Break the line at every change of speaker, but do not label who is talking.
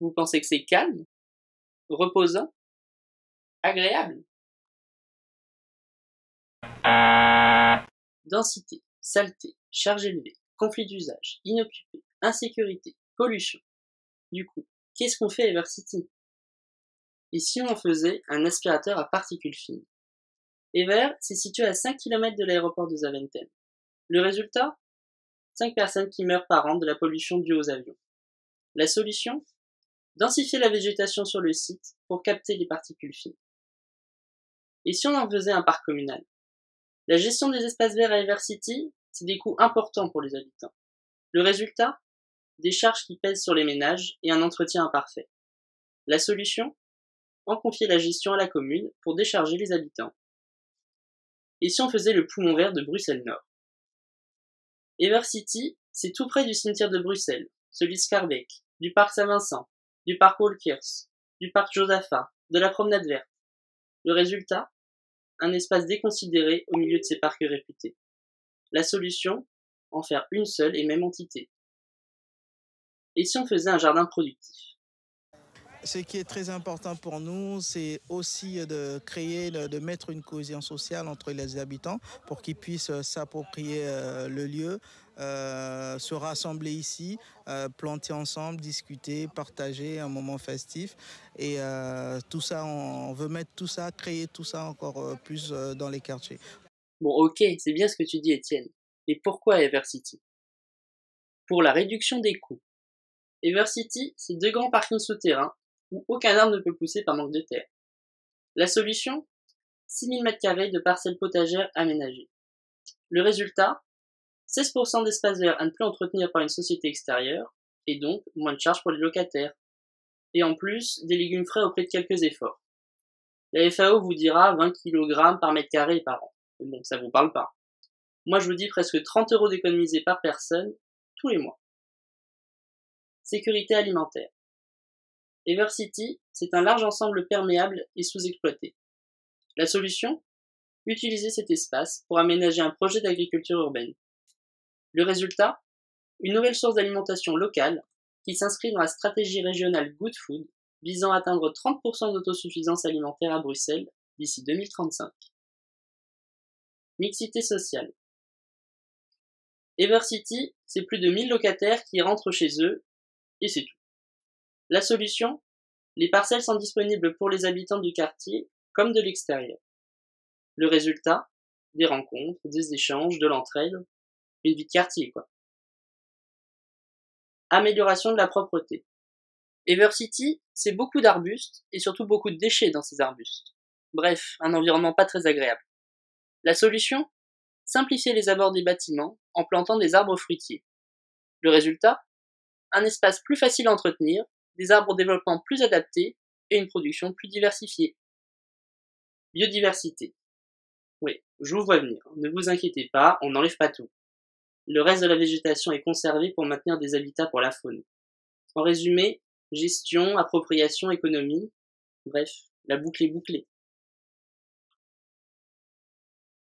Vous pensez que c'est calme, reposant, agréable? Densité, saleté, charge élevée, conflit d'usage, inoccupé, insécurité, pollution. Du coup, qu'est-ce qu'on fait à Evercity? Et si on faisait un aspirateur à particules fines? Ever, c'est situé à 5 km de l'aéroport de Zaventem. Le résultat? 5 personnes qui meurent par an de la pollution due aux avions. La solution? Densifier la végétation sur le site pour capter les particules fines. Et si on en faisait un parc communal? La gestion des espaces verts à Evercity, c'est des coûts importants pour les habitants. Le résultat? Des charges qui pèsent sur les ménages et un entretien imparfait. La solution? En confier la gestion à la commune pour décharger les habitants. Et si on faisait le poumon vert de Bruxelles-Nord? Evercity, c'est tout près du cimetière de Bruxelles, celui de Schaerbeek, du parc Saint-Vincent, du parc Walkers, du parc Josaphat, de la promenade verte. Le résultat? Un espace déconsidéré au milieu de ces parcs réputés. La solution? En faire une seule et même entité. Et si on faisait un jardin productif?
Ce qui est très important pour nous, c'est aussi de mettre une cohésion sociale entre les habitants pour qu'ils puissent s'approprier le lieu, se rassembler ici, planter ensemble, discuter, partager un moment festif. Et tout ça, on veut mettre tout ça, créer tout ça encore plus dans les quartiers.
Bon, ok, c'est bien ce que tu dis, Étienne. Et pourquoi Evercity? Pour la réduction des coûts. Evercity, c'est 2 grands parkings souterrains où aucun arbre ne peut pousser par manque de terre. La solution? 6000 m² de parcelles potagères aménagées. Le résultat? 16% d'espace vert à ne plus entretenir par une société extérieure, et donc moins de charges pour les locataires. Et en plus, des légumes frais au prix de quelques efforts. La FAO vous dira 20 kg par mètre carré et par an. Mais bon, ça vous parle pas. Moi je vous dis presque 30 € d'économisés par personne, tous les mois. Sécurité alimentaire. Evercity, c'est un large ensemble perméable et sous-exploité. La solution? Utiliser cet espace pour aménager un projet d'agriculture urbaine. Le résultat? Une nouvelle source d'alimentation locale qui s'inscrit dans la stratégie régionale Good Food visant à atteindre 30% d'autosuffisance alimentaire à Bruxelles d'ici 2035. Mixité sociale. Evercity, c'est plus de 1000 locataires qui rentrent chez eux, et c'est tout. La solution? Les parcelles sont disponibles pour les habitants du quartier comme de l'extérieur. Le résultat? Des rencontres, des échanges, de l'entraide, une vie de quartier, quoi. Amélioration de la propreté. Evercity, c'est beaucoup d'arbustes et surtout beaucoup de déchets dans ces arbustes. Bref, un environnement pas très agréable. La solution? Simplifier les abords des bâtiments en plantant des arbres fruitiers. Le résultat? Un espace plus facile à entretenir, des arbres au développement plus adapté et une production plus diversifiée. Biodiversité. Oui, je vous vois venir, ne vous inquiétez pas, on n'enlève pas tout. Le reste de la végétation est conservé pour maintenir des habitats pour la faune. En résumé, gestion, appropriation, économie, bref, la boucle est bouclée.